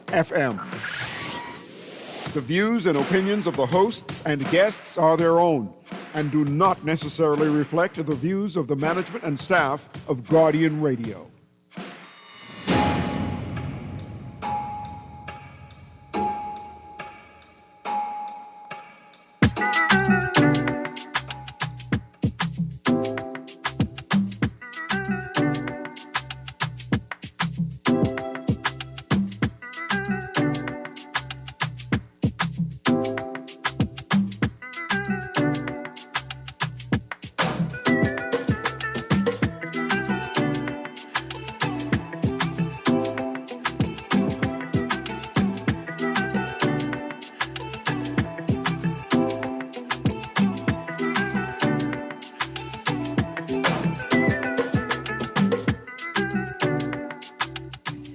FM. The views and opinions of the hosts and guests are their own and do not necessarily reflect the views of the management and staff of Guardian Radio.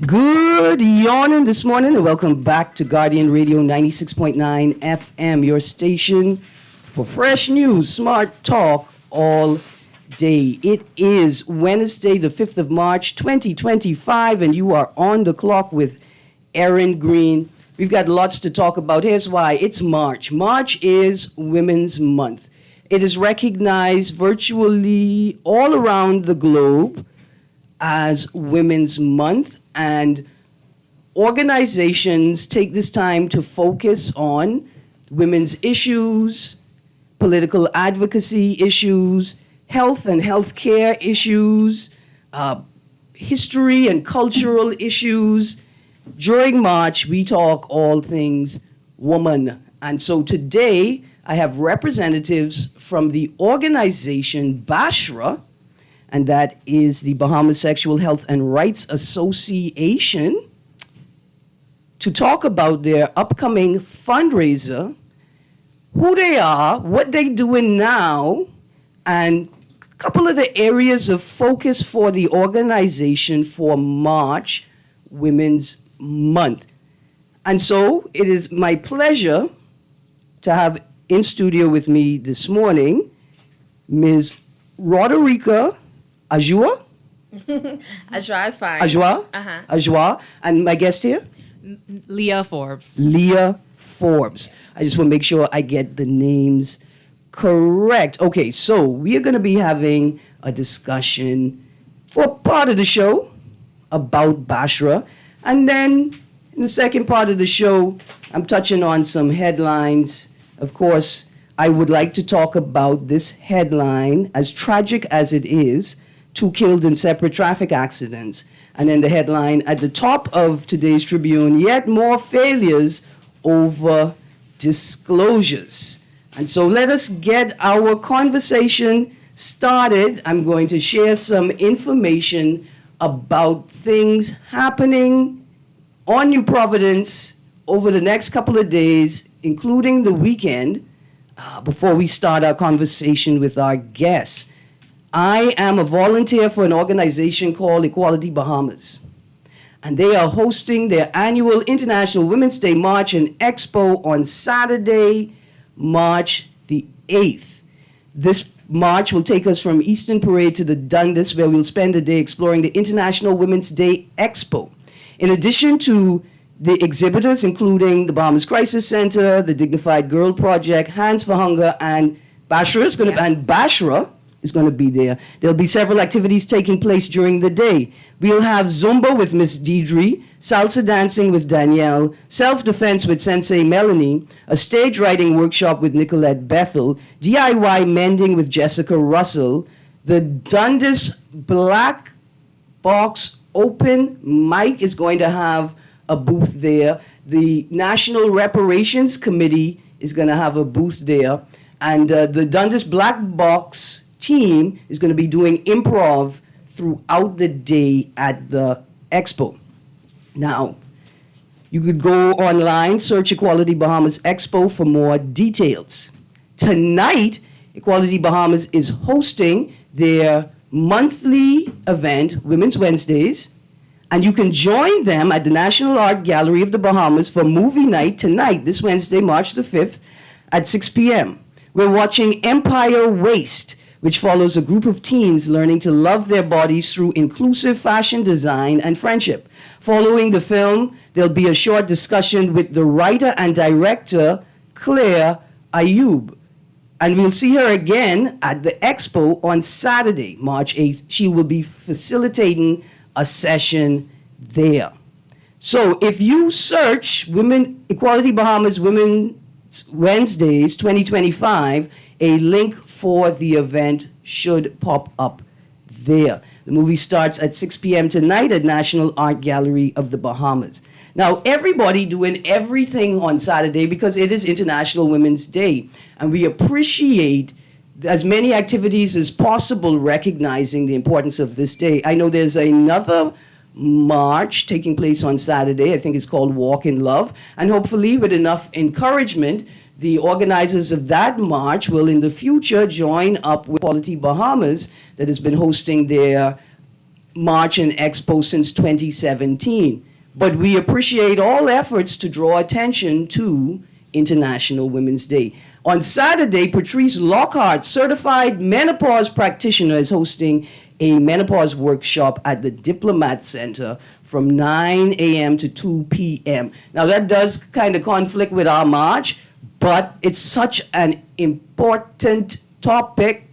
Good morning this morning and welcome back to Guardian Radio 96.9 FM, your station for fresh news, smart talk all day. It is Wednesday, the 5th of March, 2025, and you are on the clock with Erin, Greene. We've got lots to talk about. Here's why. It's March. March is Women's Month. It is recognized virtually all around the globe as Women's Month. And organizations take this time to focus on women's issues, political advocacy issues, health and healthcare issues, history and cultural issues. During March, we talk all things woman. And so today, I have representatives from the organization BASHRA, and that is the Bahamas Sexual Health and Rights Association, to talk about their upcoming fundraiser, who they are, what they're doing now, and a couple of the areas of focus for the organization for March Women's Month. And so it is my pleasure to have in studio with me this morning Ms. Roderica Ajua? Ajwa is fine. Ajwa? Uh-huh. Ajwa. And my guest here? Leah Forbes. Leah Forbes. I just want to make sure I get the names correct. Okay, so we are going to be having a discussion for part of the show about BASHRA. And then in the second part of the show, I'm touching on some headlines. Of course, I would like to talk about this headline, as tragic as it is, 2 killed in separate traffic accidents. And then the headline at the top of today's Tribune, yet more failures over disclosures. And so let us get our conversation started. I'm going to share some information about things happening on New Providence over the next couple of days, including the weekend, before we start our conversation with our guests. I am a volunteer for an organization called Equality Bahamas, and they are hosting their annual International Women's Day March and Expo on Saturday, March the 8th. This march will take us from Eastern Parade to the Dundas, where we'll spend the day exploring the International Women's Day Expo. In addition to the exhibitors, including the Bahamas Crisis Center, the Dignified Girl Project, Hands for Hunger, and BASHRA is going to be there. There'll be several activities taking place during the day. We'll have Zumba with Miss Deidre, salsa dancing with Danielle, self-defense with Sensei Melanie, a stage writing workshop with Nicolette Bethel, DIY mending with Jessica Russell, the Dundas Black Box Open Mic is going to have a booth there. The National Reparations Committee is going to have a booth there. And the Dundas Black Box team is going to be doing improv throughout the day at the expo. Now, you could go online, search Equality Bahamas Expo for more details. Tonight, Equality Bahamas is hosting their monthly event, Women's Wednesdays, and you can join them at the National Art Gallery of the Bahamas for movie night tonight, this Wednesday, March the 5th, at 6 p.m. We're watching Empire Waste, which follows a group of teens learning to love their bodies through inclusive fashion design and friendship. Following the film, there'll be a short discussion with the writer and director, Claire Ayub. And we'll see her again at the expo on Saturday, March 8th. She will be facilitating a session there. So if you search Women Equality Bahamas Women's Wednesdays 2025, a link for the event should pop up there. The movie starts at 6 p.m. tonight at National Art Gallery of the Bahamas. Now, everybody doing everything on Saturday because it is International Women's Day, and we appreciate as many activities as possible recognizing the importance of this day. I know there's another march taking place on Saturday. I think it's called Walk in Love, and hopefully with enough encouragement, the organizers of that march will in the future join up with Equality Bahamas that has been hosting their march and expo since 2017. But we appreciate all efforts to draw attention to International Women's Day. On Saturday, Patrice Lockhart, certified menopause practitioner, is hosting a menopause workshop at the Diplomat Center from 9 a.m. to 2 p.m. Now, that does kind of conflict with our march, but it's such an important topic.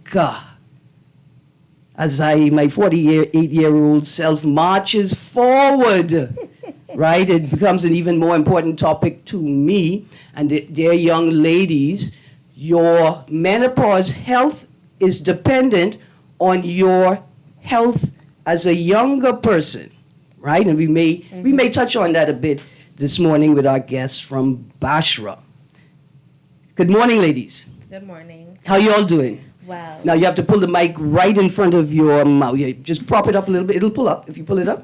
As my 48-year-old self marches forward, right? It becomes an even more important topic to me. And dear young ladies, your menopause health is dependent on your health as a younger person, right? And we may touch on that a bit this morning with our guests from Bashra. Good morning, ladies. Good morning. How you all doing? Well. Now you have to pull the mic right in front of your mouth. Yeah, just prop it up a little bit. It'll pull up. If you pull it up,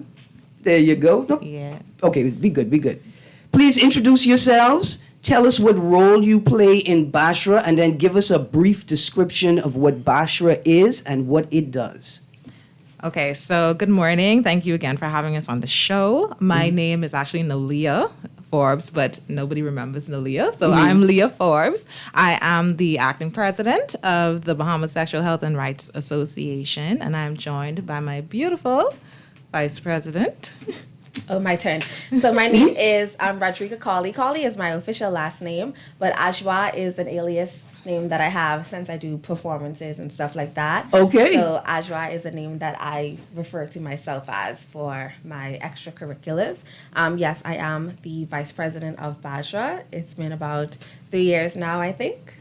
there you go. No? Yeah. Okay, be good, be good. Please introduce yourselves. Tell us what role you play in Bashra, and then give us a brief description of what Bashra is and what it does. Okay, so good morning. Thank you again for having us on the show. My name is actually Nalia Forbes, but nobody remembers Nalia. So I'm Leah Forbes. I am the acting president of the Bahamas Sexual Health and Rights Association, and I'm joined by my beautiful vice president. Oh, my turn. So my name is Rodriga Cawley. Cawley is my official last name, but Ajwa is an alias name that I have since I do performances and stuff like that. Okay. So Ajwa is a name that I refer to myself as for my extracurriculars. Yes, I am the vice president of Bashra. It's been about 3 years now, I think.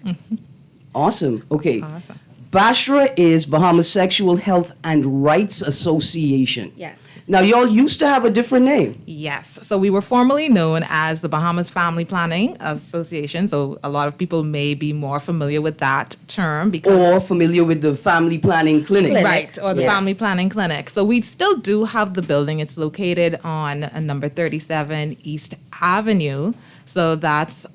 Awesome. Okay. Awesome. Bashra is Bahamas Sexual Health and Rights Association. Yes. Now, y'all used to have a different name. Yes. So we were formerly known as the Bahamas Family Planning Association. So a lot of people may be more familiar with that term because Or familiar with the Family Planning Clinic. right, or the Yes. Family Planning Clinic. So we still do have the building. It's located on number 37 East Avenue. So that's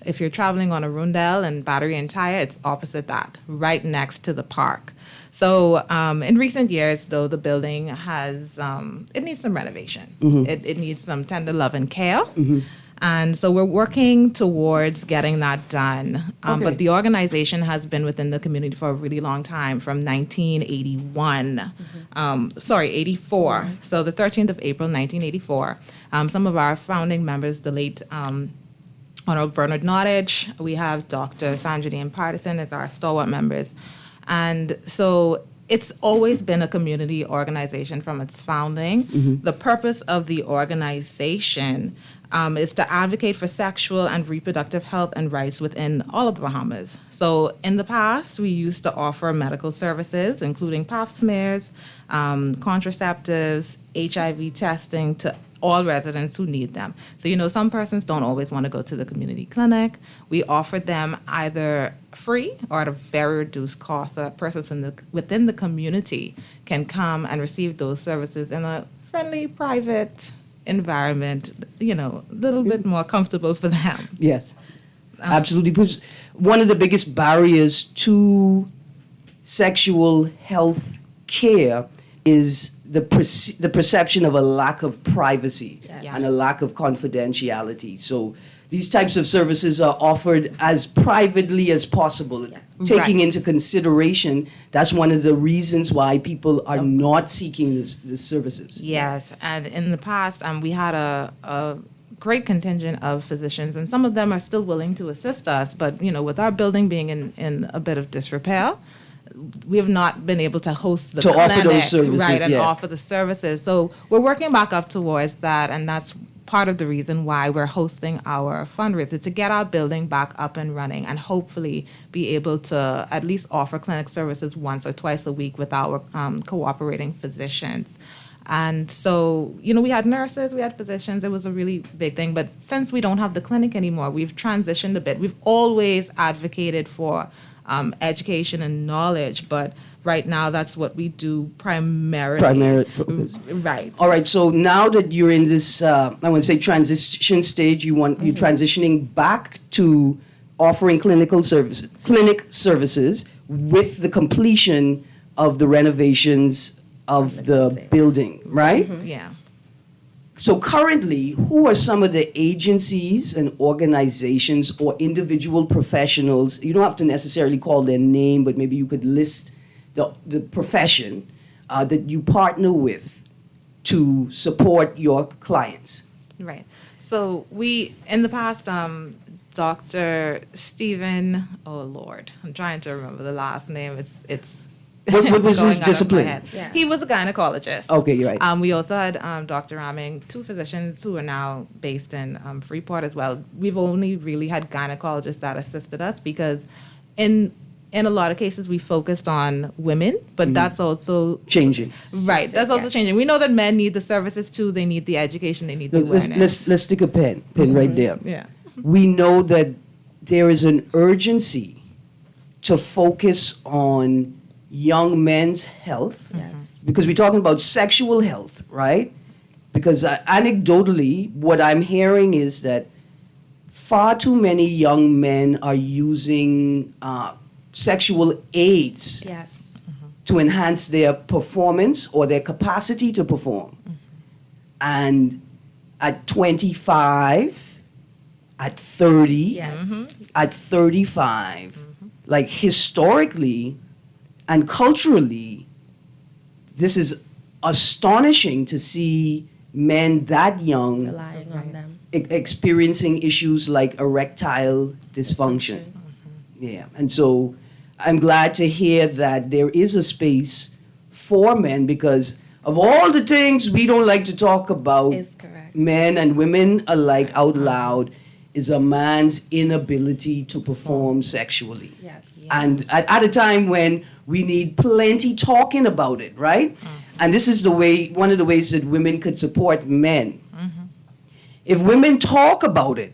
if you're traveling on Arundel and Battery and Tyre, it's opposite that, right next to the park. So in recent years, though, the building has it needs some renovation. It needs some tender love and care. And so we're working towards getting that done. Okay. But the organization has been within the community for a really long time, from 1981. 84. So the 13th of April, 1984. Some of our founding members, the late Honorable Bernard Nottage, we have Dr. Sandra Dean Partisan as our stalwart members. And so it's always been a community organization from its founding. The purpose of the organization is to advocate for sexual and reproductive health and rights within all of the Bahamas. So in the past, we used to offer medical services, including pap smears, contraceptives, HIV testing to all residents who need them. So, some persons don't always want to go to the community clinic. We offer them either free or at a very reduced cost so that persons within the community can come and receive those services in a friendly, private environment, a little bit more comfortable for them. Yes, absolutely. Because one of the biggest barriers to sexual health care is the perception of a lack of privacy Yes. and a lack of confidentiality. So these types of services are offered as privately as possible, taking Right. into consideration that's one of the reasons why people are not seeking the services. Yes, and in the past, we had a great contingent of physicians, and some of them are still willing to assist us. But with our building being in a bit of disrepair, we have not been able to host the To offer clinic, those services, right, and yeah. offer the services. So we're working back up towards that, and that's part of the reason why we're hosting our fundraiser, to get our building back up and running and hopefully be able to at least offer clinic services once or twice a week with our cooperating physicians. And so, we had nurses, we had physicians. It was a really big thing. But since we don't have the clinic anymore, we've transitioned a bit. We've always advocated for education and knowledge, but right now that's what we do primarily. Right. All right, so now that you're in this, I want to say transition stage, you're transitioning back to offering clinic services with the completion of the renovations of the building, right? Yeah. So currently, who are some of the agencies and organizations or individual professionals? You don't have to necessarily call their name, but maybe you could list the profession that you partner with to support your clients. Right. So we, in the past, Dr. Stephen, oh Lord, I'm trying to remember the last name. It's What was going his out of my discipline? head. Yeah. He was a gynecologist. Okay, you're right. We also had Dr. Raming, two physicians who are now based in Freeport as well. We've only really had gynecologists that assisted us because in a lot of cases we focused on women, but that's also Changing. right. That's also Yes. changing. We know that men need the services too. They need the education. They need the Let's, awareness. let's stick a pin right there. Yeah. We know that there is an urgency to focus on young men's health. Yes. Because we're talking about sexual health, right? Because anecdotally, what I'm hearing is that far too many young men are using sexual aids Yes. to enhance their performance or their capacity to perform. And at 25, at 30, Yes. at 35, like historically and culturally, this is astonishing to see men that young Relying on them. experiencing issues like erectile dysfunction. Yeah, and so I'm glad to hear that there is a space for men, because of all the things we don't like to talk about, Is correct. men and women alike out loud, is a man's inability to perform sexually. Yes. And at a time when we need plenty talking about it, right? And this is one of the ways that women could support men. If women talk about it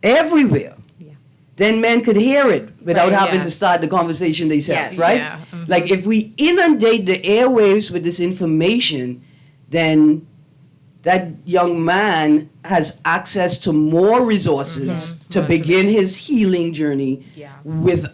everywhere, Yeah. then men could hear it without Right, having yeah. to start the conversation themselves, Yes. right? Yeah. Like if we inundate the airwaves with this information, then that young man has access to more resources to begin his healing journey Yeah. with,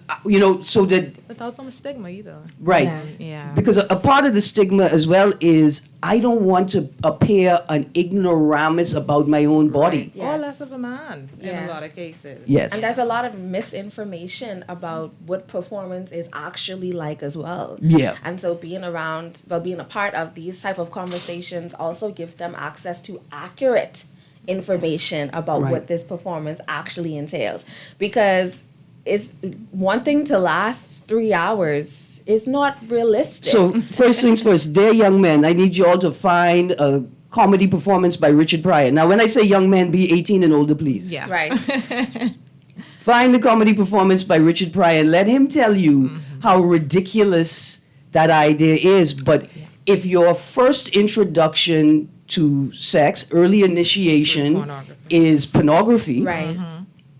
so that, Without so much stigma either. right. Yeah. Yeah. Because a part of the stigma as well is I don't want to appear an ignoramus about my own body. Yes. Or less of a man in Yeah. a lot of cases. Yes. And there's a lot of misinformation about what performance is actually like as well. Yeah. And so being a part of these type of conversations also gives them access to accurate information about Right. what this performance actually entails. Because it's wanting to last 3 hours is not realistic. So first things first, dear young men, I need you all to find a comedy performance by Richard Pryor. Now, when I say young men, be 18 and older, please. Yeah. right. Find the comedy performance by Richard Pryor and let him tell you how ridiculous that idea is. But if your first introduction to sex, early initiation, Pornography. is pornography, Right.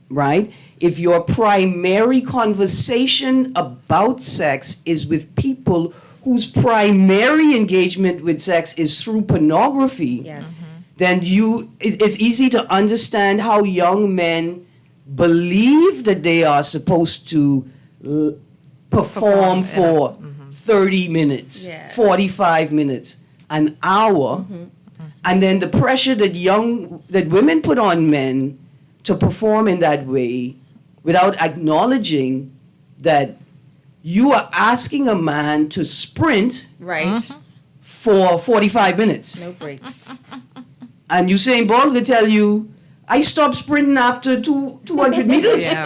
right? If your primary conversation about sex is with people whose primary engagement with sex is through pornography, Yes. then it's easy to understand how young men believe that they are supposed to perform for 30 minutes, Yeah. 45 minutes, an hour, and then the pressure that women put on men to perform in that way without acknowledging that you are asking a man to sprint Right. for 45 minutes. No breaks. And Usain Bolt will tell you, I stopped sprinting after 200 meters. Yeah.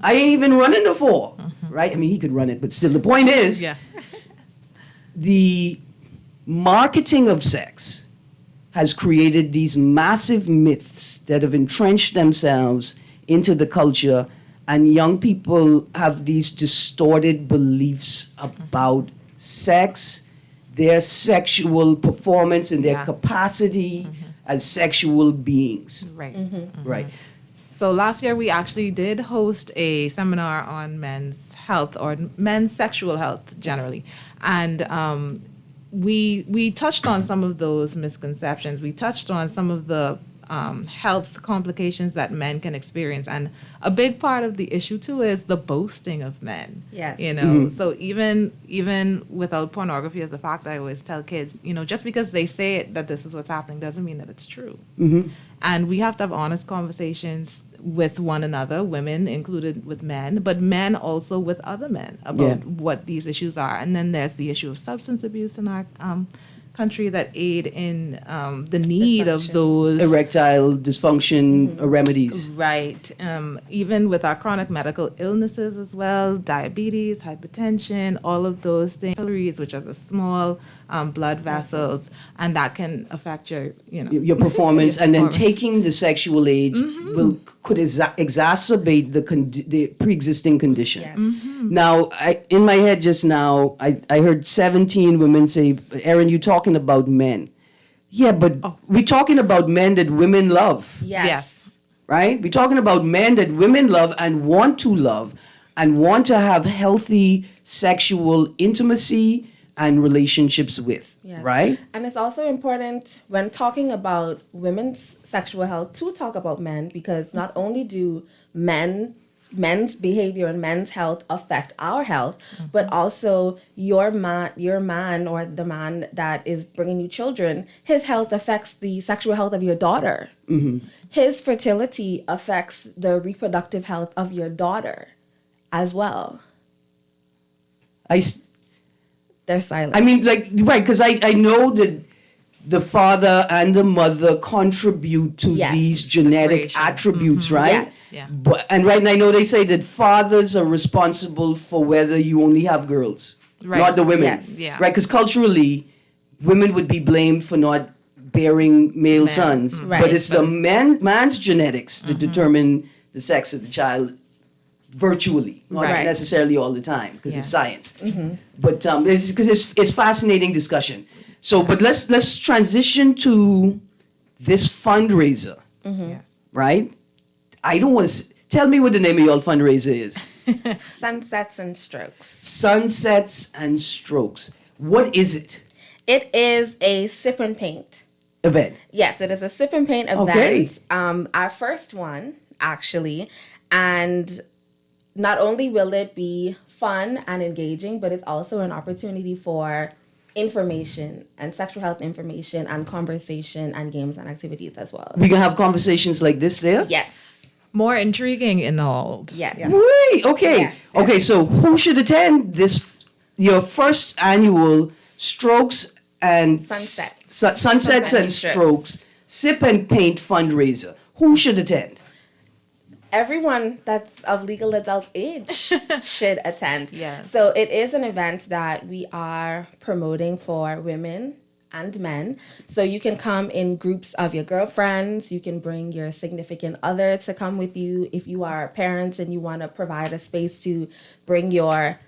I ain't even running the 4. Right? I mean, he could run it, but still, the point is, Yeah. the marketing of sex has created these massive myths that have entrenched themselves into the culture, and young people have these distorted beliefs about sex, their sexual performance, and their Yeah. capacity as sexual beings. Right. Right. So last year we actually did host a seminar on men's health or men's sexual health generally, and we touched on some of those misconceptions. We touched on some of the health complications that men can experience, and a big part of the issue too is the boasting of men. Yes. You know, so even without pornography as a fact, I always tell kids, you know, just because they say it that this is what's happening doesn't mean that it's true. And we have to have honest conversations with one another, women included with men, but men also with other men about what these issues are. And then there's the issue of substance abuse in our country that aid in the need of Dysfunctions. those Erectile dysfunction remedies. Right. Even with our chronic medical illnesses as well, diabetes, hypertension, all of those things, capillaries, which are the small blood vessels, and that can affect your, you know. Your performance, and then performance. taking the sexual aids could exacerbate the pre-existing condition. Yes. Now, in my head just now, I heard 17 women say, Erin, you're talking about men. Yeah, but we're talking about men that women love, Yes. right? We're talking about men that women love and want to have healthy sexual intimacy and relationships with, Yes. right? And it's also important when talking about women's sexual health to talk about men, because not only do men's behavior and men's health affect our health, but also your man or the man that is bringing you children, his health affects the sexual health of your daughter. His fertility affects the reproductive health of your daughter as well. They're silent. I mean, like, right, because I know that the father and the mother contribute to Yes. these genetic Creation. attributes, right? Yes. Yeah. But, and right now, I know they say that fathers are responsible for whether you only have girls, Right. not the women. Yes. Yeah. Right, because culturally, women would be blamed for not bearing male Men. sons. Right. But it's the man's genetics that determine the sex of the child virtually, not Right. necessarily all the time, because it's Yeah. science. But it's fascinating discussion. So, but let's transition to this fundraiser, Yes. right? I don't want to tell me what the name of your fundraiser is. Sunsets and Strokes. Sunsets and Strokes. What is it? It is a sip and paint. Event. Yes, it is a sip and paint event. Okay. Our first one, actually. And not only will it be fun and engaging, but it's also an opportunity for information and sexual health information and conversation and games and activities as well. We can have conversations like this there? Yes. More intriguing in all. Yes. Wait, okay. Yes, Okay, yes. so who should attend your first annual Strokes and Sunsets. Sunsets and Strokes Sip and Paint fundraiser? Who should attend? Everyone that's of legal adult age should attend. Yes. So it is an event that we are promoting for women and men. So you can come in groups of your girlfriends. You can bring your significant other to come with you. If you are parents and you want to provide a space to bring your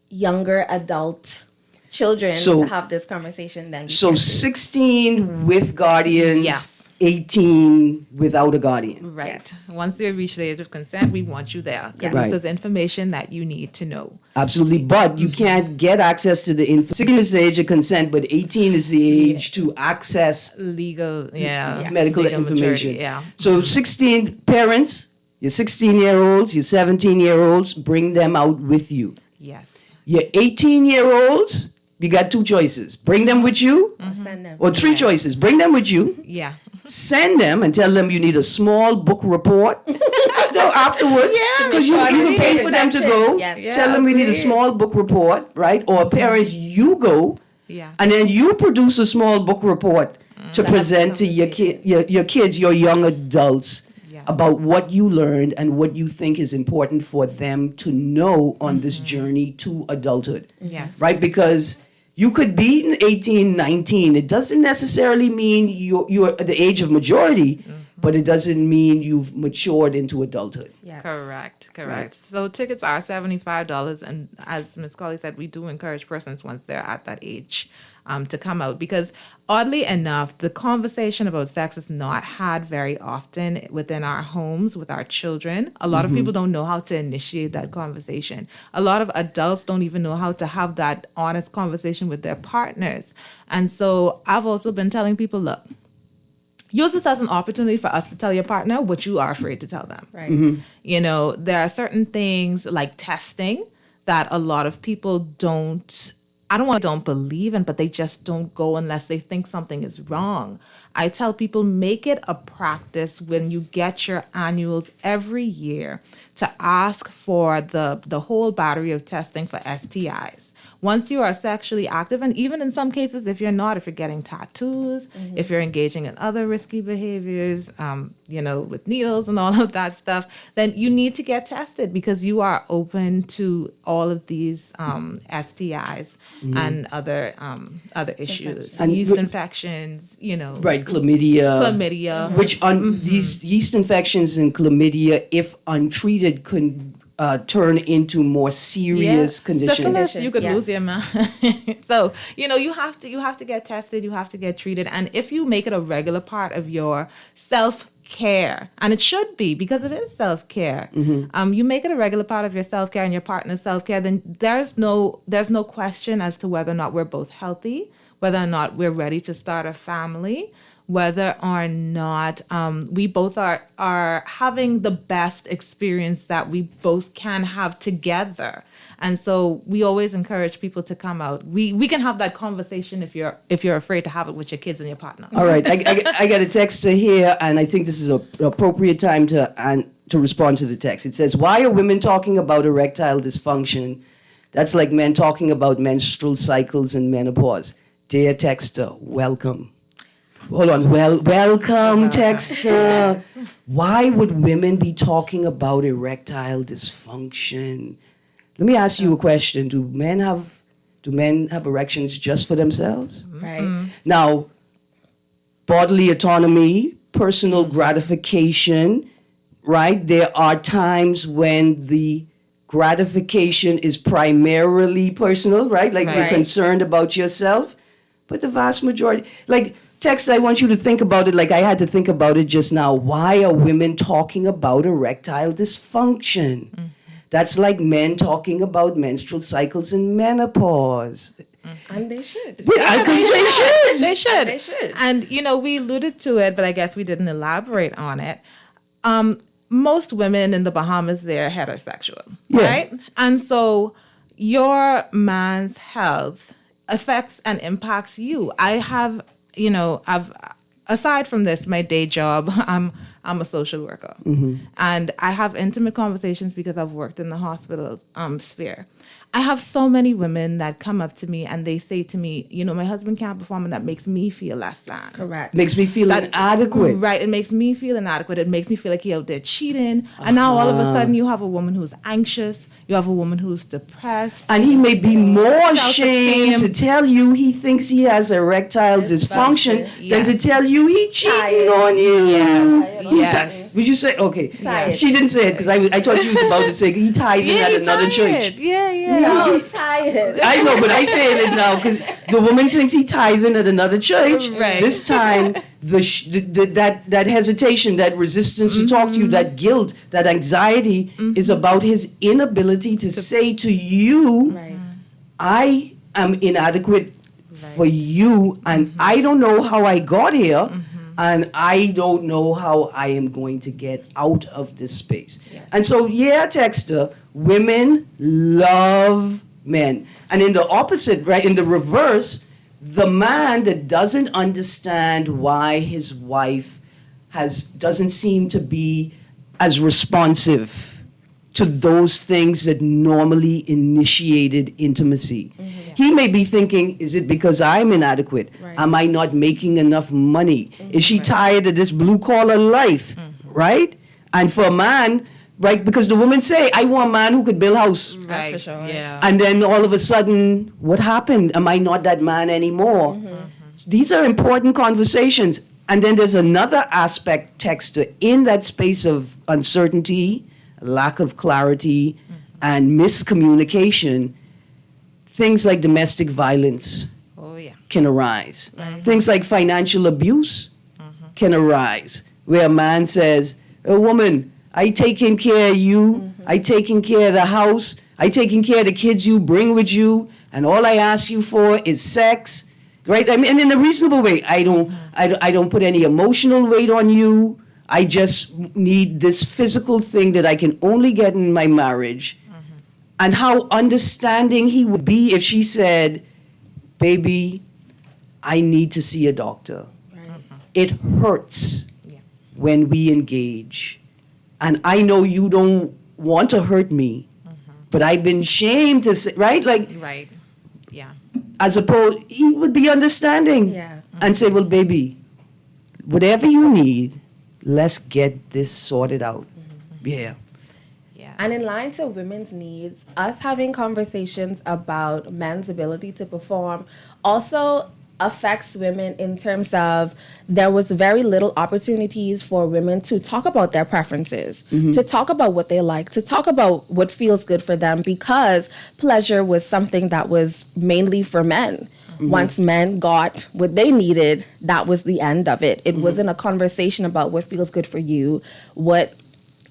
younger adult children So- to have this conversation, then you So can. 16 with guardians, Yes. 18 without a guardian. Right. Yes. Once they reach the age of consent, we want you there because Yes. Right. this is information that you need to know. Absolutely, but you can't get access to the info. 16 is the age of consent, but 18 is the age to access Legal, yeah. medical legal information. maturity, yeah. So 16 parents, your 16-year-olds, your 17-year-olds, bring them out with you. Yes. Your 18-year-olds, you got two choices. Bring them with you, Or send them. or three choices. Bring them with you, Yeah. send them and tell them you need a small book report. No, afterwards, because you can pay for them to go. Yes. Yeah. Tell them we need a agreed. small book report, right? Or parents, you go, Yeah. and then you produce a small book report to present to your kids, your young adults, Yeah. about what you learned and what you think is important for them to know on this journey to adulthood. Yes. Right? Because you could be 18, 19. It doesn't necessarily mean you're at the age of majority, but it doesn't mean you've matured into adulthood. Yes. Correct. Right. So tickets are $75, and as Ms. Colley said, we do encourage persons once they're at that age to come out, because oddly enough, the conversation about sex is not had very often within our homes with our children. A lot of people don't know how to initiate that conversation. A lot of adults don't even know how to have that honest conversation with their partners. And so I've also been telling people, look, use this as an opportunity for us to tell your partner what you are afraid to tell them. Right. You know, there are certain things like testing that a lot of people don't believe in, but they just don't go unless they think something is wrong. I tell people, make it a practice when you get your annuals every year to ask for the whole battery of testing for STIs. Once you are sexually active, and even in some cases, if you're not, if you're getting tattoos, if you're engaging in other risky behaviors, with needles and all of that stuff, then you need to get tested, because you are open to all of these STIs and other issues, And yeast with- infections, Right, chlamydia. Which these yeast infections and chlamydia, if untreated, can turn into more serious conditions. Syphilis, you could Yes. lose your mind. So, you have to get tested, you have to get treated. And if you make it a regular part of your self-care, and it should be, because it is self-care, you make it a regular part of your self-care and your partner's self-care, then there's no question as to whether or not we're both healthy, whether or not we're ready to start a family, whether or not we both are having the best experience that we both can have together. And so we always encourage people to come out. We can have that conversation if you're afraid to have it with your kids and your partner. All right, I got a text here, and I think this is an appropriate time to respond to the text. It says, "Why are women talking about erectile dysfunction? That's like men talking about menstrual cycles and menopause." Dear texter, welcome. Hold on. Welcome, texter. Why would women be talking about erectile dysfunction? Let me ask you a question. Do men have erections just for themselves? Right. Now, bodily autonomy, personal gratification, right? There are times when the gratification is primarily personal, right? Like you're Right. concerned about yourself. But the vast majority, like, text, I want you to think about it like I had to think about it just now. Why are women talking about erectile dysfunction? That's like men talking about menstrual cycles and menopause. And they should. Yeah, 'cause they should. They should. They should. And, we alluded to it, but I guess we didn't elaborate on it. Most women in the Bahamas, they're heterosexual, Yeah. right? And so your man's health affects and impacts you. I have, aside from this, my day job, I'm a social worker. And I have intimate conversations because I've worked in the hospital sphere. I have so many women that come up to me and they say to me, my husband can't perform, and that makes me feel less than. Correct. Makes me feel inadequate. Right. It makes me feel inadequate. It makes me feel like he out there cheating. And now all of a sudden you have a woman who's anxious. You have a woman who's depressed. And he may be more Self-esteem. ashamed to tell you he thinks he has erectile dysfunction than to Yes. tell you he cheating Tired. on you. Yes. He Yes. Would you say, okay. Tired. She didn't say it because I thought she was about to say he tithing at he another tired. church. Yeah. No, tired. I know, but I saying it now because the woman thinks he tithing at another church. Right. This time, that hesitation, that resistance to talk to you, that guilt, that anxiety is about his inability to say to you, Right. I am inadequate for you, and I don't know how I got here, and I don't know how I am going to get out of this space. Yes. And so, yeah, texter, women love men. And in the opposite, right, in the reverse, the man that doesn't understand why his wife doesn't seem to be as responsive to those things that normally initiated intimacy. He may be thinking, is it because I'm inadequate? Right. Am I not making enough money? Is she tired of this blue collar life? Right? And for a man, right, because the women say, I want a man who could build house. That's for sure. Yeah. And then all of a sudden, what happened? Am I not that man anymore? These are important conversations. And then there's another aspect, Texter, in that space of uncertainty, lack of clarity, and miscommunication. Things like domestic violence Oh, yeah. can arise. Things like financial abuse can arise, where a man says, a woman, I taking care of you, I taking care of the house, I taking care of the kids you bring with you, and all I ask you for is sex, right? I mean, and in a reasonable way. I don't put any emotional weight on you. I just need this physical thing that I can only get in my marriage. And how understanding he would be if she said, baby, I need to see a doctor. It hurts when we engage. And I know you don't want to hurt me, but I've been shamed to say, right? Like, Right. Yeah. as opposed, he would be understanding Yeah. and say, well, baby, whatever you need, let's get this sorted out. Yeah. Yeah. And in line to women's needs, us having conversations about men's ability to perform also affects women in terms of there was very little opportunities for women to talk about their preferences, to talk about what they like, to talk about what feels good for them, because pleasure was something that was mainly for men. Once men got what they needed, that was the end of it. It wasn't a conversation about what feels good for you, what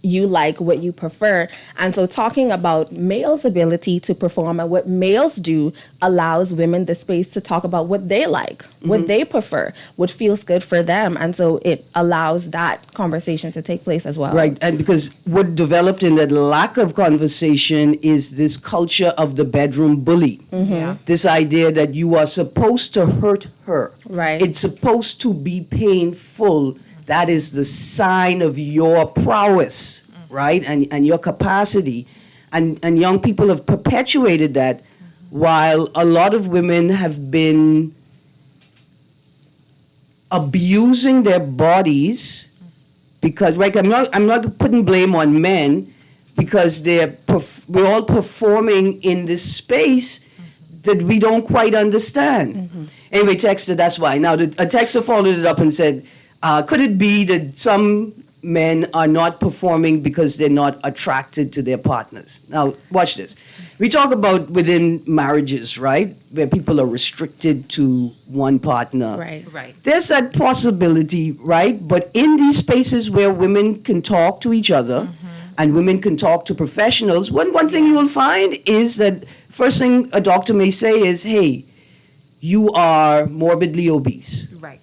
you like, what you prefer. And so talking about males' ability to perform and what males do allows women the space to talk about what they like, what they prefer, what feels good for them. And so it allows that conversation to take place as well. Right, and because what developed in that lack of conversation is this culture of the bedroom bully. Yeah. This idea that you are supposed to hurt her. Right. It's supposed to be painful. That is the sign of your prowess, right? And your capacity. And young people have perpetuated that, while a lot of women have been abusing their bodies because, like, I'm not putting blame on men, because we're all performing in this space that we don't quite understand. Anyway, Texter, that's why. Now, a Texter followed it up and said, could it be that some men are not performing because they're not attracted to their partners? Now, watch this. We talk about within marriages, right, where people are restricted to one partner. Right. Right. There's that possibility, right? But in these spaces where women can talk to each other and women can talk to professionals, one thing you will find is that first thing a doctor may say is, hey, you are morbidly obese. Right.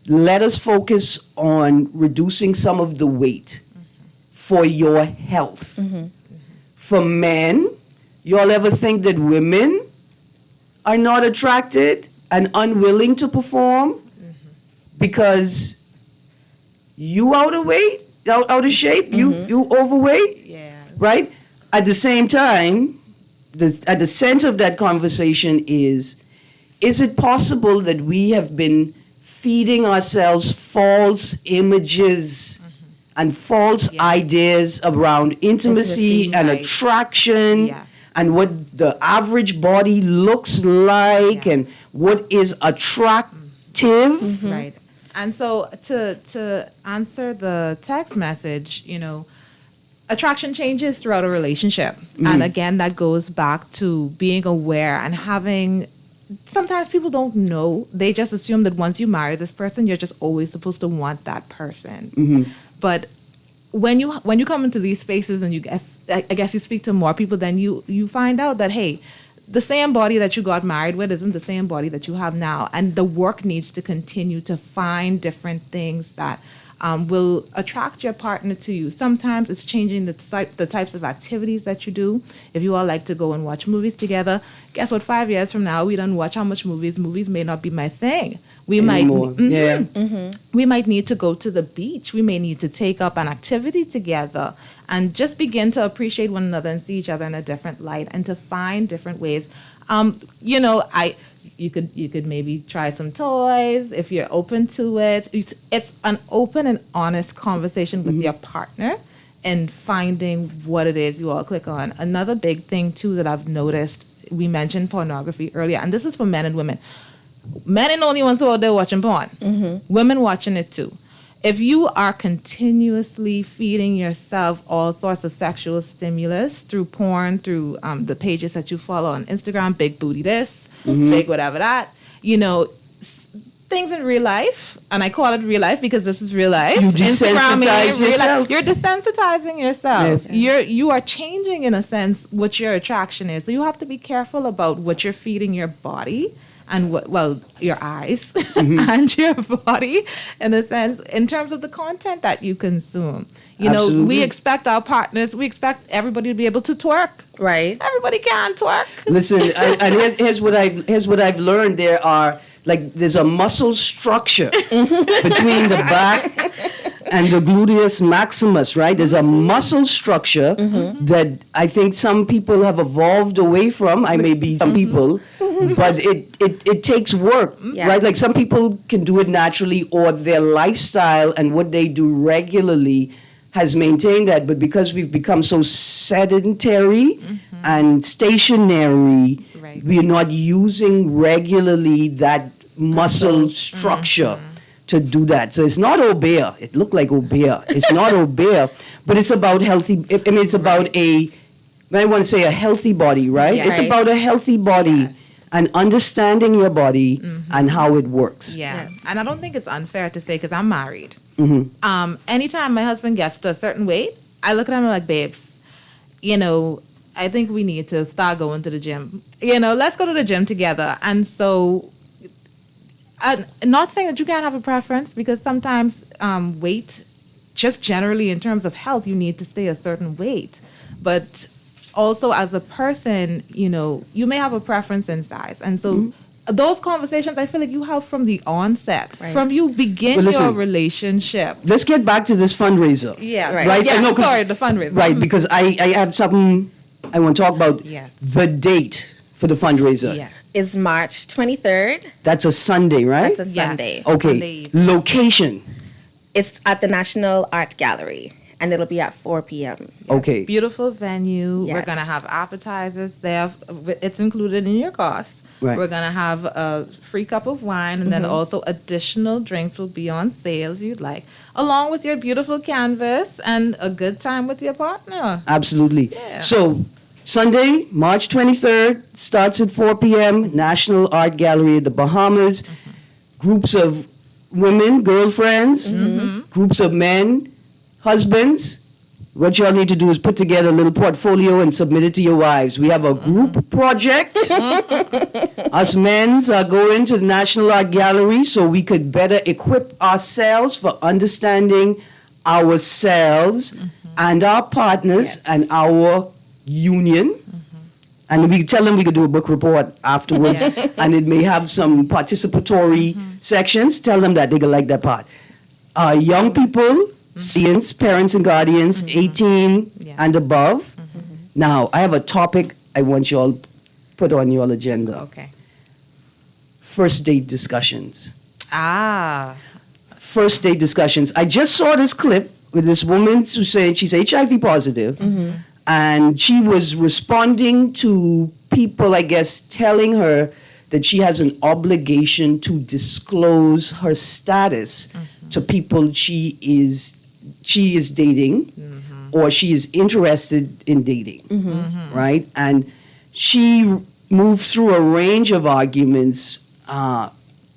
Let us focus on reducing some of the weight for your health. For men, y'all ever think that women are not attracted and unwilling to perform because you out of weight, out of shape, you overweight, Yeah. right? At the same time, at the center of that conversation is it possible that we have been feeding ourselves false images and false ideas around intimacy and right. attraction Yes. and what the average body looks like Yeah. and what is attractive? Right. And so to answer the text message, attraction changes throughout a relationship. And again, that goes back to being aware and having, sometimes people don't know. They just assume that once you marry this person, you're just always supposed to want that person. But when you come into these spaces and I guess you speak to more people, then you find out that, hey, the same body that you got married with isn't the same body that you have now. And the work needs to continue to find different things that will attract your partner to you. Sometimes it's changing the types of activities that you do. If you all like to go and watch movies together, guess what? 5 years from now, we don't watch how much movies. Movies may not be my thing. We Anymore. We might need to go to the beach. We may need to take up an activity together and just begin to appreciate one another and see each other in a different light and to find different ways. You could maybe try some toys if you're open to it. It's an open and honest conversation with your partner and finding what it is you all click on. Another big thing too that I've noticed, we mentioned pornography earlier, and this is for men and women. Men ain't the only ones who are out there watching porn. Women watching it too. If you are continuously feeding yourself all sorts of sexual stimulus through porn, through the pages that you follow on Instagram, big booty this, big whatever that, things in real life, and I call it real life because this is real life. You desensitize yourself. You're desensitizing yourself. Yes. You are changing, in a sense, what your attraction is. So you have to be careful about what you're feeding your body and your eyes and your body, in a sense, in terms of the content that you consume. Absolutely. We expect our partners, we expect everybody to be able to twerk. Right. Everybody can twerk. Listen, and here's what I've learned. There's a muscle structure between the back and the gluteus maximus, right? There's a muscle structure that I think some people have evolved away from. I may be some people, but it takes work, Yes. right? Like some people can do it naturally, or their lifestyle and what they do regularly has maintained that. But because we've become so sedentary and stationary, Right. we are not using regularly that muscle structure to do that. So it's not obea. It looked like obea. It's not obea, but it's about healthy. I mean, it's about I want to say a healthy body, right? Yes. It's about a healthy body Yes. and understanding your body and how it works. Yeah. Yes. And I don't think it's unfair to say, because I'm married. Anytime my husband gets to a certain weight, I look at him like, babes, I think we need to start going to the gym. Let's go to the gym together. And so, not saying that you can't have a preference, because sometimes weight, just generally in terms of health, you need to stay a certain weight. But also as a person, you may have a preference in size. And so those conversations, I feel like you have from the onset, Right. from you begin Well, listen. your relationship. Let's get back to this fundraiser. Yeah, Right. Yeah, I know, 'cause- sorry, the fundraiser. Right, because I have something I want to talk about. Yes. The date for the fundraiser. Yes. Is March 23rd. That's a Sunday, right? That's a Sunday. Okay. Sunday evening. Location. It's at the National Art Gallery, and it'll be at 4 p.m. Okay. Beautiful venue. We're Yes. going to have appetizers there. It's included in your cost. Right. We're going to have a free cup of wine, and then also additional drinks will be on sale if you'd like, along with your beautiful canvas and a good time with your partner. Absolutely. Yeah. So, Sunday, March 23rd, starts at 4 p.m., National Art Gallery at the Bahamas. Groups of women, girlfriends, groups of men, husbands. What y'all need to do is put together a little portfolio and submit it to your wives. We have a group project. Us men's are going to the National Art Gallery so we could better equip ourselves for understanding ourselves and our partners and our union. And we tell them we could do a book report afterwards, and it may have some participatory sections. Tell them that they could like that part. Young people, students, parents and guardians, 18 and above. Now, I have a topic I want you all put on your agenda. Okay. First date discussions. First date discussions. I just saw this clip with this woman who said she's HIV positive, and she was responding to people, I guess, telling her that she has an obligation to disclose her status to people she is dating or she is interested in dating, right? And she moved through a range of arguments,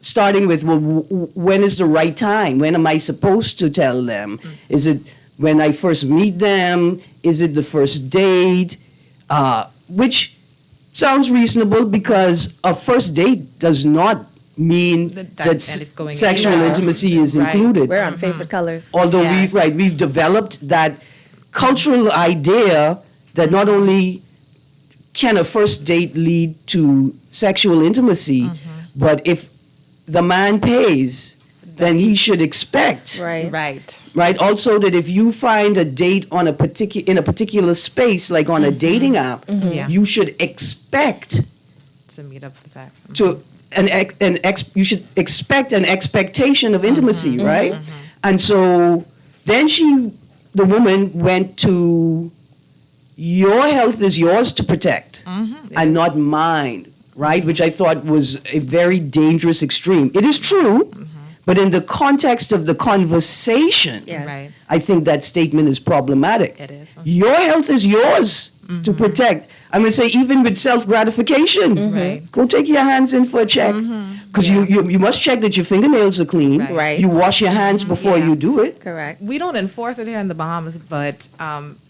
starting with, well, when is the right time? When am I supposed to tell them? Is it when I first meet them? Is it the first date? Which sounds reasonable because a first date does not mean That that it's going sexual anywhere. intimacy is Right. included. We're on favorite colors. Although Yes. we've developed that cultural idea that not only can a first date lead to sexual intimacy, but if the man pays, then he should expect, Right. Right. Also that if you find a date on in a particular space, like on a dating app, Yeah. you should expect To meet up for sex. to you should expect an expectation of intimacy, right? And so then the woman went to your health is yours to protect and not mine, right? Which I thought was a very dangerous extreme. It is true, but in the context of the conversation, Yes. Right. I think that statement is problematic. It is. Your health is yours to protect. I'm going to say, even with self-gratification, Right. go take your hands in for a check. Because you must check that your fingernails are clean. Right. You wash your hands before Yeah. you do it. Correct. We don't enforce it here in the Bahamas, but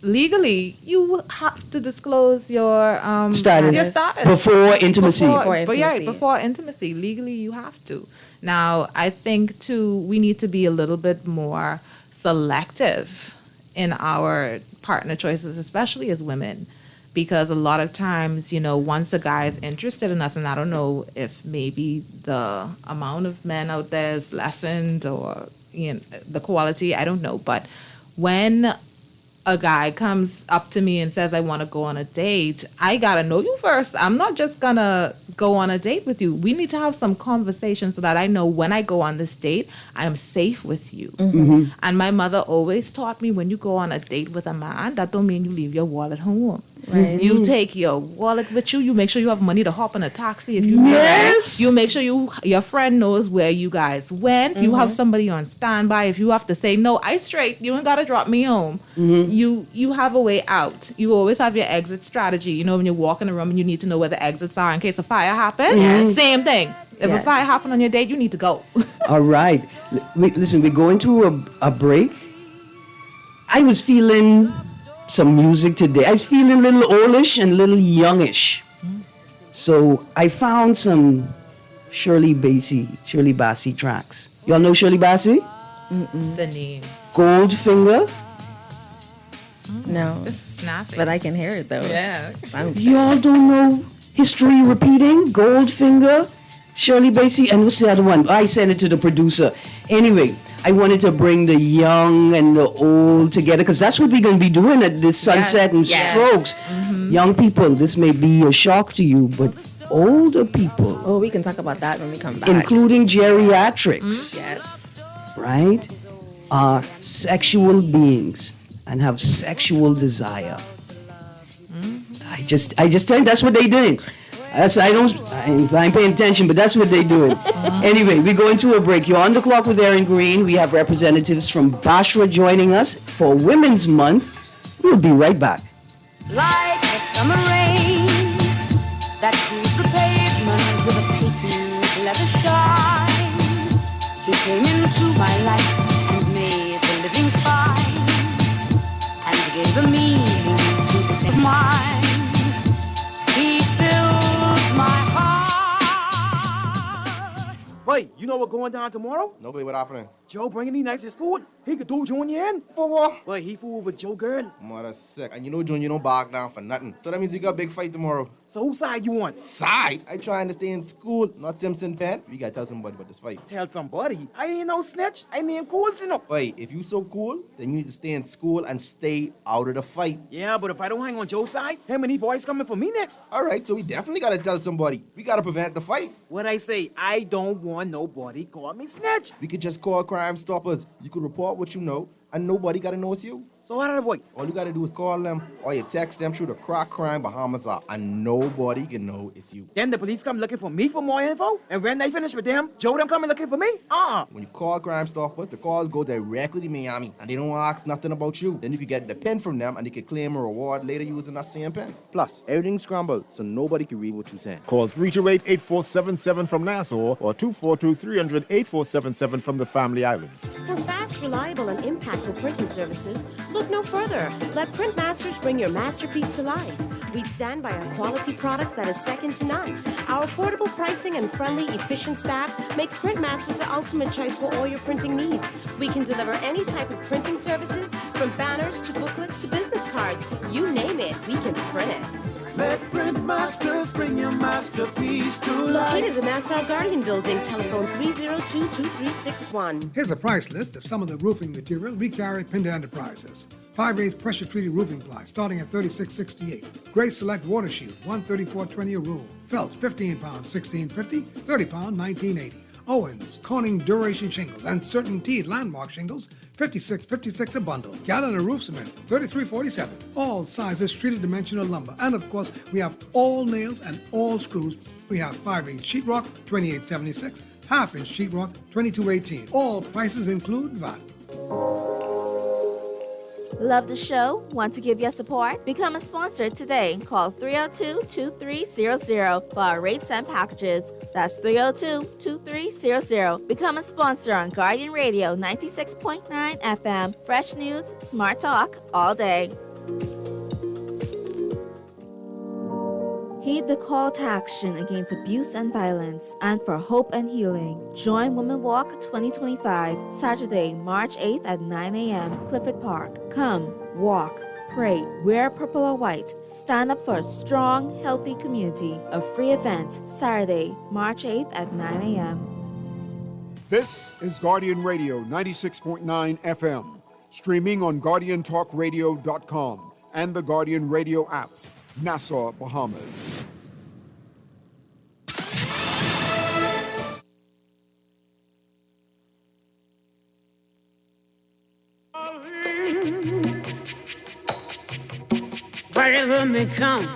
legally, you have to disclose your Status. Your status Before intimacy. Before intimacy. Legally, you have to. Now, I think too, we need to be a little bit more selective in our partner choices, especially as women. Because a lot of times, once a guy is interested in us, and I don't know if maybe the amount of men out there is lessened or the quality, I don't know. But when a guy comes up to me and says, I want to go on a date, I got to know you first. I'm not just going to go on a date with you. We need to have some conversation so that I know when I go on this date, I am safe with you. And my mother always taught me, when you go on a date with a man, that don't mean you leave your wallet home. Right. You take your wallet with you. You make sure you have money to hop in a taxi if you Yes. You make sure your friend knows where you guys went. You have somebody on standby. If you have to say, no, I straight, you ain't got to drop me home. You have a way out. You always have your exit strategy. When you walk in a room and you need to know where the exits are in case a fire happens. Same thing. If a Yes. fire happened on your date, you need to go. All right. Listen, we're going to a break. I was feeling some music today. I was feeling a little oldish and a little youngish. So I found some Shirley Bassey tracks. Y'all know Shirley Bassey? The name. Goldfinger. No. This is nasty. But I can hear it though. Yeah. Sounds Y'all don't know History Repeating? Goldfinger, Shirley Bassey, and what's the other one? I sent it to the producer. Anyway, I wanted to bring the young and the old together because that's what we're going to be doing at this Sunset and yes. Strokes. Young people, this may be a shock to you, but older people, Oh, we can talk about that when we come back. including geriatrics, Yes. right, are sexual beings and have sexual desire. I just tell you, that's what they doing. I ain't paying attention, but that's what they doing. Anyway, we're going to a break. You're on the clock with Erin Greene. We have representatives from Bashra joining us for Women's Month. We'll be right back. Like a summer rain that cools the pavement with a patent leather shine. He came into my life and made the living fine and gave a meaning to this of mine. He fills my heart. Wait, you know what's going down tomorrow? Nobody what happening? Joe bringing these knives to school. He could do Junior in. For what? Wait, he fooled with Joe girl. Mother sick. And you know Junior don't back down for nothing. So that means you got a big fight tomorrow. So whose side you on? Side? I trying to stay in school, not Simpson Pen. We gotta tell somebody about this fight. Tell somebody. I ain't no snitch. I mean cool, you know. Wait, if you so cool, then you need to stay in school and stay out of the fight. Yeah, but if I don't hang on Joe's side, him and these boys coming for me next. Alright, so we definitely gotta tell somebody. We gotta prevent the fight. What I say, I don't want nobody call me snitch. We could just call Crime Stoppers. You could report what you know, and nobody gotta know it's you. So how did I avoid? All you gotta do is call them, or you text them through the Crack Crime Bahamas app, and nobody can know it's you. Then the police come looking for me for more info, and when they finish with them, Joe them coming looking for me? When you call Crime Stoppers, the calls go directly to Miami, and they don't ask nothing about you. Then you can get the pen from them, and you can claim a reward later using that same pen. Plus, everything's scrambled, so nobody can read what you're saying. Call 328-8477 from Nassau or 242-300-8477 from the Family Islands. For fast, reliable, and impact for printing services, look no further. Let Printmasters bring your masterpiece to life. We stand by our quality products that is second to none. Our affordable pricing and friendly, efficient staff makes Printmasters the ultimate choice for all your printing needs. We can deliver any type of printing services, from banners to booklets to business cards. You name it, we can print it. Let Printmasters bring your masterpiece to life. Located in the Nassau Guardian Building, telephone 302-2361. Here's a price list of some of the roofing material we carry at Pinda Enterprises. 5/8 pressure-treated roofing ply starting at $36.68. Gray Select Water Shield, $134.20 a roll. Felt, 15 pounds, $16.50. 30 pound, $19.80. Owens, Corning Duration Shingles, and CertainTeed Landmark Shingles, $56.56 a bundle. Gallon of roof cement, $33.47. All sizes treated dimensional lumber. And of course, we have all nails and all screws. We have 5/8 sheetrock, $28.76. Half-inch sheetrock, $22.18. All prices include VAT. Love the show? Want to give your support? Become a sponsor today. Call 302-2300 for our rates and packages. That's 302-2300. Become a sponsor on Guardian Radio 96.9 FM. Fresh news, smart talk, all day. Heed the call to action against abuse and violence and for hope and healing. Join Women Walk 2025, Saturday, March 8th at 9 a.m., Clifford Park. Come, walk, pray, wear purple or white. Stand up for a strong, healthy community. A free event, Saturday, March 8th at 9 a.m. This is Guardian Radio 96.9 FM, streaming on GuardianTalkRadio.com and the Guardian Radio app. Nassau, Bahamas. Whatever may come,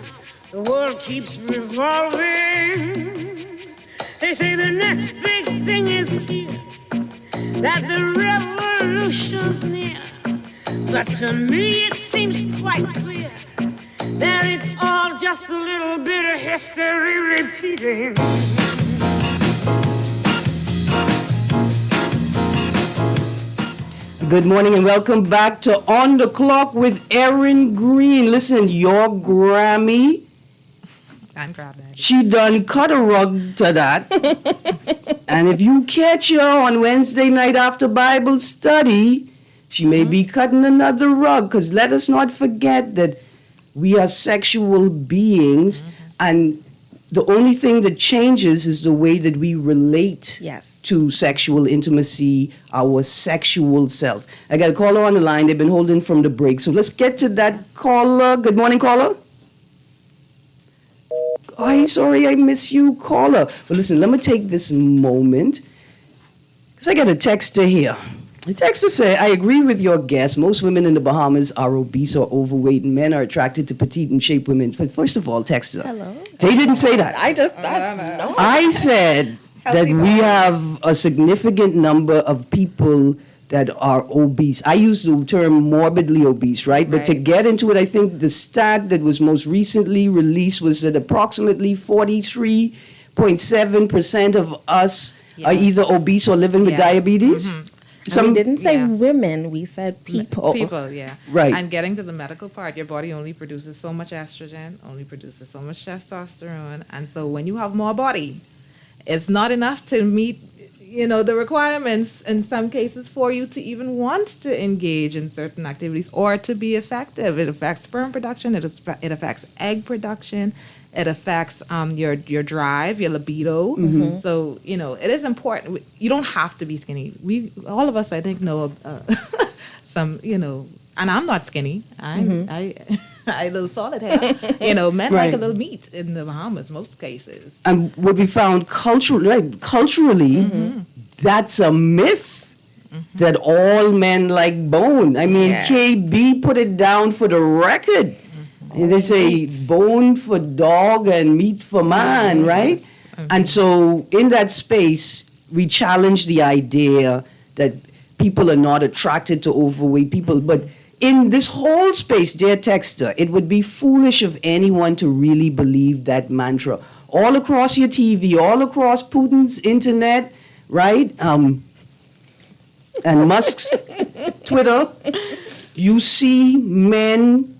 the world keeps revolving. They say the next big thing is here, that the revolution's near. But to me it seems quite clear that it's all just a little bit of history repeating. Good morning and welcome back to On the Clock with Erin Greene. Listen, your Grammy, I'm grabbing. she done cut a rug to that. And if you catch her on Wednesday night after Bible study, she may be cutting another rug, because let us not forget that we are sexual beings, and the only thing that changes is the way that we relate to sexual intimacy, our sexual self. I got a caller on the line. They've been holding from the break. So let's get to that caller. Good morning, caller. Oh, I'm sorry I miss you, caller. Well, listen, let me take this moment, because I got a texter here. The texter said, I agree with your guess. Most women in the Bahamas are obese or overweight, and men are attracted to petite and shaped women. But first of all, texter. Hello. They didn't say that. I said that we have a significant number of people that are obese. I use the term morbidly obese, right? But to get into it, I think the stat that was most recently released was that approximately 43.7% of us are either obese or living with diabetes. We didn't say women, we said people. People, yeah. Right. And getting to the medical part, your body only produces so much estrogen, only produces so much testosterone. And so when you have more body, it's not enough to meet, the requirements in some cases for you to even want to engage in certain activities or to be effective. It affects sperm production, it affects egg production, it affects your drive, your libido. So, it is important. You don't have to be skinny. All of us, I think, know some, and I'm not skinny. I a little solid hair. Men like a little meat in the Bahamas, most cases. And what we found culturally, that's a myth that all men like bone. I mean, KB put it down for the record. And they say bone for dog and meat for man, right? And so in that space, we challenge the idea that people are not attracted to overweight people. But in this whole space, dear texter, it would be foolish of anyone to really believe that mantra. All across your TV, all across Putin's internet, right? and Musk's Twitter, you see men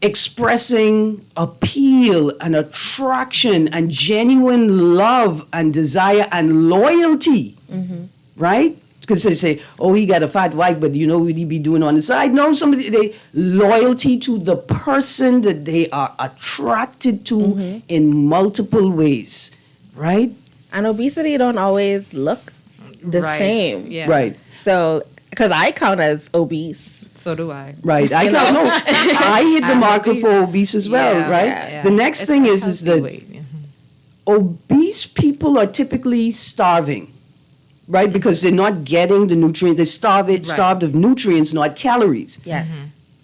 expressing appeal and attraction and genuine love and desire and loyalty, right? Because they say, oh, he got a fat wife, but you know what he be doing on the side? No, loyalty to the person that they are attracted to in multiple ways, right? And obesity don't always look the same. Yeah. Right. So, because I count as obese. So do I. Right. I don't know. I hit the marker for obese as well, Yeah, right? yeah. The next thing is that weight. obese people are typically starving, right? Because they're not getting the nutrients. They're starved of nutrients, not calories. Yes.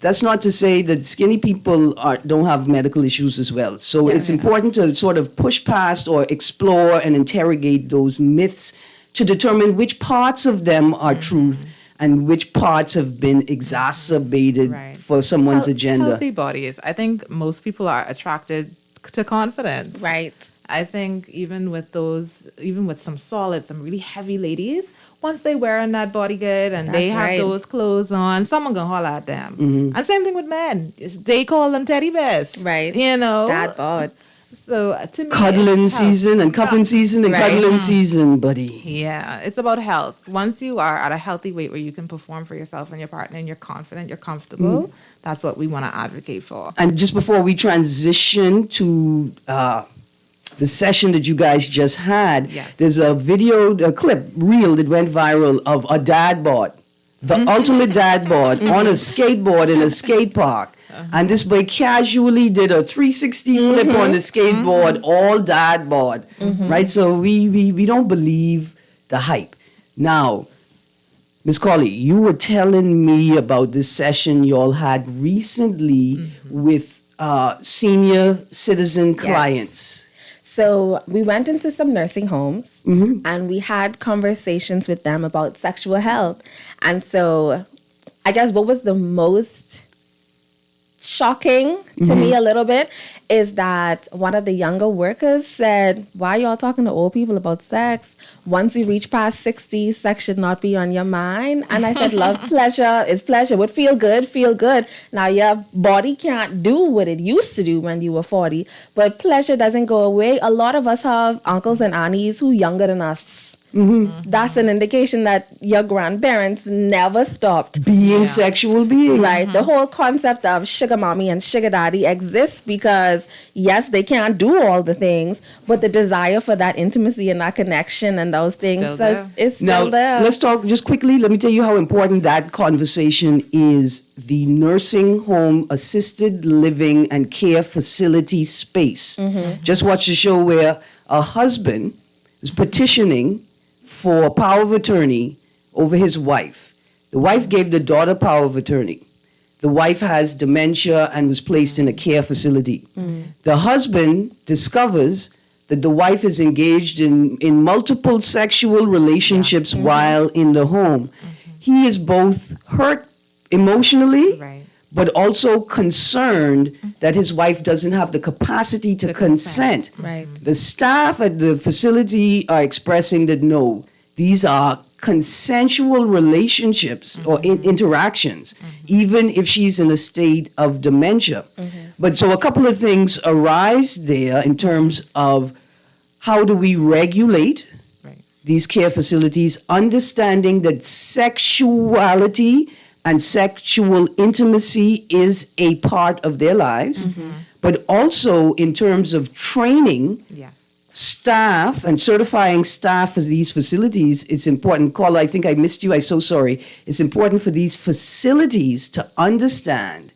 That's not to say that skinny people don't have medical issues as well. So it's important to sort of push past or explore and interrogate those myths to determine which parts of them are truth and which parts have been exacerbated for someone's agenda. Healthy bodies. I think most people are attracted to confidence. Right. I think even with some solid, some really heavy ladies, once they wearing that body good and they have those clothes on, someone gonna holler at them. And same thing with men. They call them teddy bears. Right. You know. Dad bod. So to me, Cuddling season and cuffing season and cuddling season, buddy. Yeah, it's about health. Once you are at a healthy weight where you can perform for yourself and your partner and you're confident, you're comfortable, that's what we want to advocate for. And just before we transition to the session that you guys just had, there's a clip, reel that went viral of a dad bod, the ultimate dad bod on a skateboard in a skate park. And this boy casually did a 360 flip on the skateboard, all dad bod, right? So we don't believe the hype. Now, Ms. Colley, you were telling me about this session y'all had recently with senior citizen clients. So we went into some nursing homes and we had conversations with them about sexual health. And so I guess what was the most shocking to me a little bit is that one of the younger workers said, why y'all talking to old people about sex? Once you reach past 60, sex should not be on your mind. And I said, love, pleasure is pleasure. Would feel good, feel good. Now your body can't do what it used to do when you were 40, but pleasure doesn't go away. A lot of us have uncles and aunties who younger than us. That's an indication that your grandparents never stopped being sexual beings. Right. The whole concept of sugar mommy and sugar daddy exists because, yes, they can't do all the things, but the desire for that intimacy and that connection and those things is still there. Let's talk just quickly. Let me tell you how important that conversation is. The nursing home, assisted living, and care facility space. Just watch the show where a husband is petitioning for power of attorney over his wife. The wife gave the daughter power of attorney. The wife has dementia and was placed in a care facility. The husband discovers that the wife is engaged in multiple sexual relationships while in the home. He is both hurt emotionally, but also concerned that his wife doesn't have the capacity to consent. Right. The staff at the facility are expressing that no, these are consensual relationships or interactions, even if she's in a state of dementia. But so a couple of things arise there in terms of how do we regulate these care facilities, understanding that sexuality and sexual intimacy is a part of their lives, but also in terms of training staff and certifying staff for these facilities, it's important. Carla, I think I missed you. I'm so sorry. It's important for these facilities to understand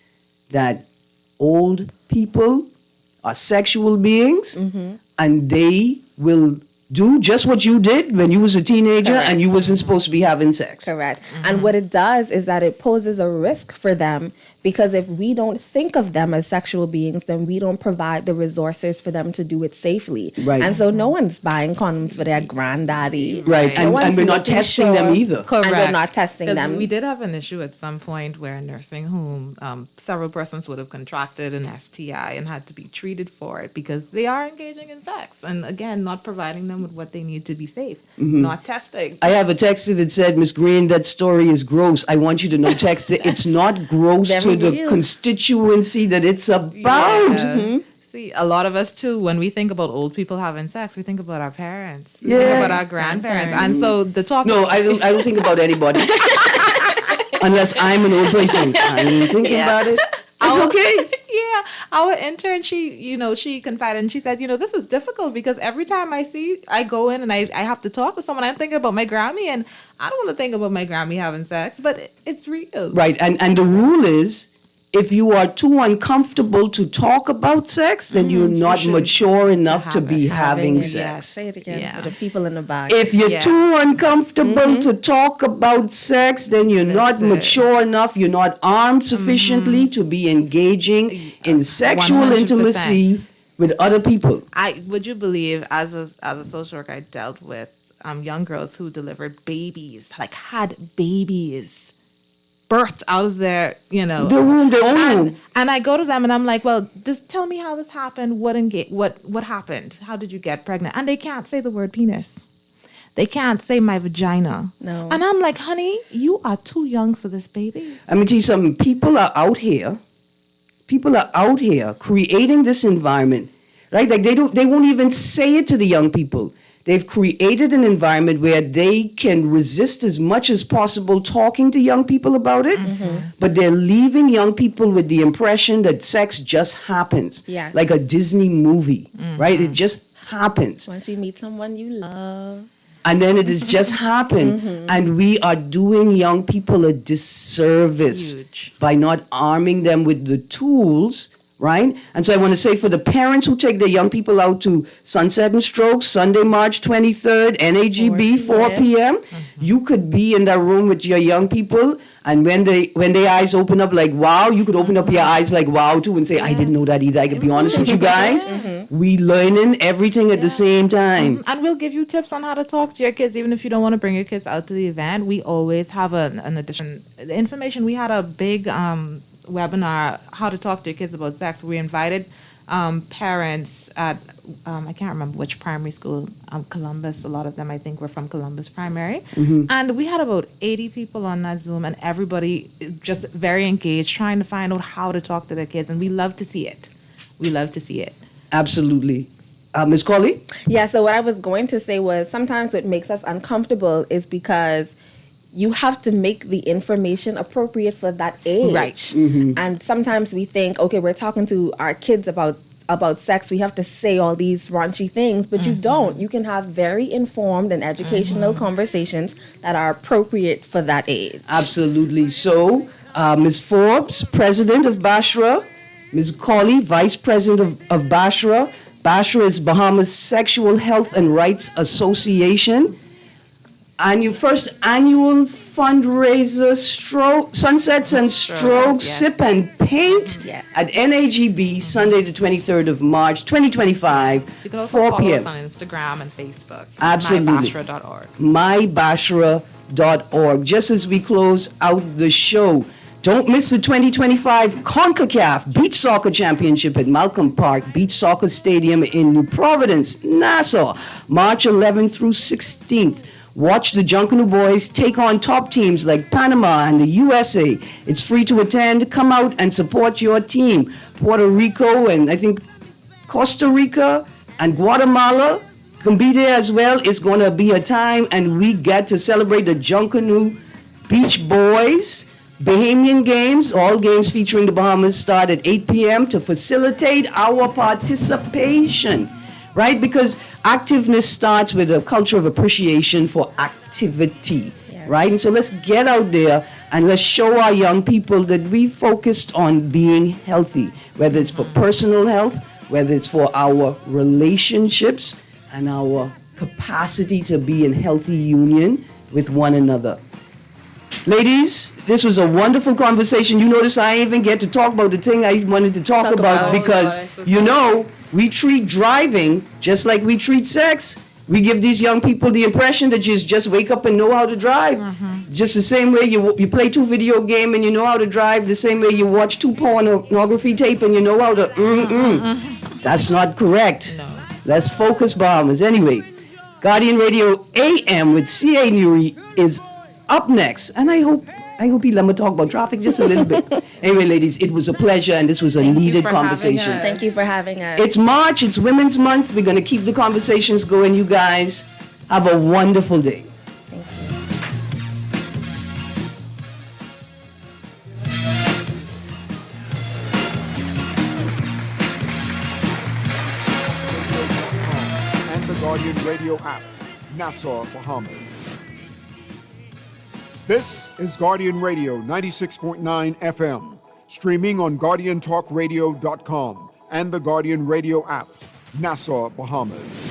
that old people are sexual beings and they will do just what you did when you was a teenager and you wasn't supposed to be having sex. Correct. And what it does is that it poses a risk for them because if we don't think of them as sexual beings, then we don't provide the resources for them to do it safely. Right. And so no one's buying condoms for their granddaddy. Right. And we're not testing them either. Correct. And we're not testing them. We did have an issue at some point where a nursing home, several persons would have contracted an STI and had to be treated for it because they are engaging in sex. And again, not providing them them with what they need to be safe, Mhm. not testing. I have a texter that said, Miss Greene, that story is gross. I want you to know, texter, it's not gross Very to the real. constituency that it's about. Yeah. See, a lot of us too, when we think about old people having sex, we think about our parents. We Yeah. think about our grandparents. And so the talk. No, I don't think about anybody. Unless I'm an old person. I ain't thinking about it. It's okay. Yeah, our intern, she confided and she said, this is difficult because every time I go in and I have to talk to someone, I'm thinking about my Grammy, and I don't want to think about my Grammy having sex, but it's real. Right, and the rule is, if you are too uncomfortable to talk about sex, then you're not mature enough to be having sex. Yes, say it again for the people in the back. If you're too uncomfortable to talk about sex, then you're not mature enough, you're not armed sufficiently to be engaging in sexual 100%. intimacy with other people. Would you believe, as a social worker, I dealt with young girls who delivered babies, had babies birthed out of their, The womb, their own womb. And I go to them and I'm like, well, just tell me how this happened. What happened? How did you get pregnant? And they can't say the word penis. They can't say my vagina. No. And I'm like, honey, you are too young for this baby. I'm gonna tell you something. People are out here creating this environment, right? Like they won't even say it to the young people. They've created an environment where they can resist as much as possible talking to young people about it, but they're leaving young people with the impression that sex just happens. Yes. Like a Disney movie, right? It just happens. Once you meet someone you love. And then it has just happened. And we are doing young people a disservice by not arming them with the tools, right? And so I want to say, for the parents who take their young people out to Sunset and Strokes, Sunday, March 23rd, NAGB, 4 p.m., you could be in that room with your young people, and when their eyes open up like, wow, you could open up your eyes like, wow, too, and say, I didn't know that either. I could be honest with you guys. We learning everything at the same time. And we'll give you tips on how to talk to your kids, even if you don't want to bring your kids out to the event. We always have an addition. The information, we had a big webinar, how to talk to your kids about sex. We invited parents at, I can't remember which primary school, Columbus. A lot of them, I think, were from Columbus Primary. And we had about 80 people on that Zoom, and everybody just very engaged, trying to find out how to talk to their kids. And we love to see it. We love to see it. Absolutely. Ms. Colley? Yeah, so what I was going to say was, sometimes what makes us uncomfortable is because you have to make the information appropriate for that age. Right. And sometimes we think, okay, we're talking to our kids about sex, we have to say all these raunchy things, but you don't. You can have very informed and educational conversations that are appropriate for that age. Absolutely. So, Ms. Forbes, President of BASHRA, Ms. Colley, Vice President of BASHRA. BASHRA is Bahamas Sexual Health and Rights Association. And your first annual fundraiser, Sunsets and Strokes, Sip and Paint at NAGB, Sunday the 23rd of March, 2025, You can also 4 follow p.m. us on Instagram and Facebook. Absolutely. mybashra.org. mybashra.org. Just as we close out the show, don't miss the 2025 CONCACAF Beach Soccer Championship at Malcolm Park Beach Soccer Stadium in New Providence, Nassau, March 11th through 16th. Watch the Junkanoo boys take on top teams like Panama and the USA. It's free to attend. Come out and support your team. Puerto Rico and I think Costa Rica and Guatemala can be there as well. It's going to be a time, and we get to celebrate the Junkanoo Beach Boys. Bahamian Games, all games featuring the Bahamas, start at 8 p.m. to facilitate our participation, right? Because activeness starts with a culture of appreciation for activity, right? And so let's get out there and let's show our young people that we focused on being healthy, whether it's for personal health, whether it's for our relationships and our capacity to be in healthy union with one another. Ladies, this was a wonderful conversation. You notice I didn't even get to talk about the thing I wanted to talk about because, we treat driving just like we treat sex. We give these young people the impression that you just wake up and know how to drive. Just the same way you play 2 video games and you know how to drive, the same way you watch 2 pornography tape and you know how to That's not correct. No. Let's focus, Bahamas. Anyway, Guardian Radio AM with C.A. Nuri is up next. And I hope he let me talk about traffic just a little bit. Anyway, ladies, it was a pleasure, and this was a needed conversation. Thank you for having us. It's March, it's Women's Month. We're going to keep the conversations going, you guys. Have a wonderful day. And the Guardian Radio app, Nassau, Bahamas. This is Guardian Radio 96.9 FM, streaming on GuardianTalkRadio.com and the Guardian Radio app, Nassau, Bahamas.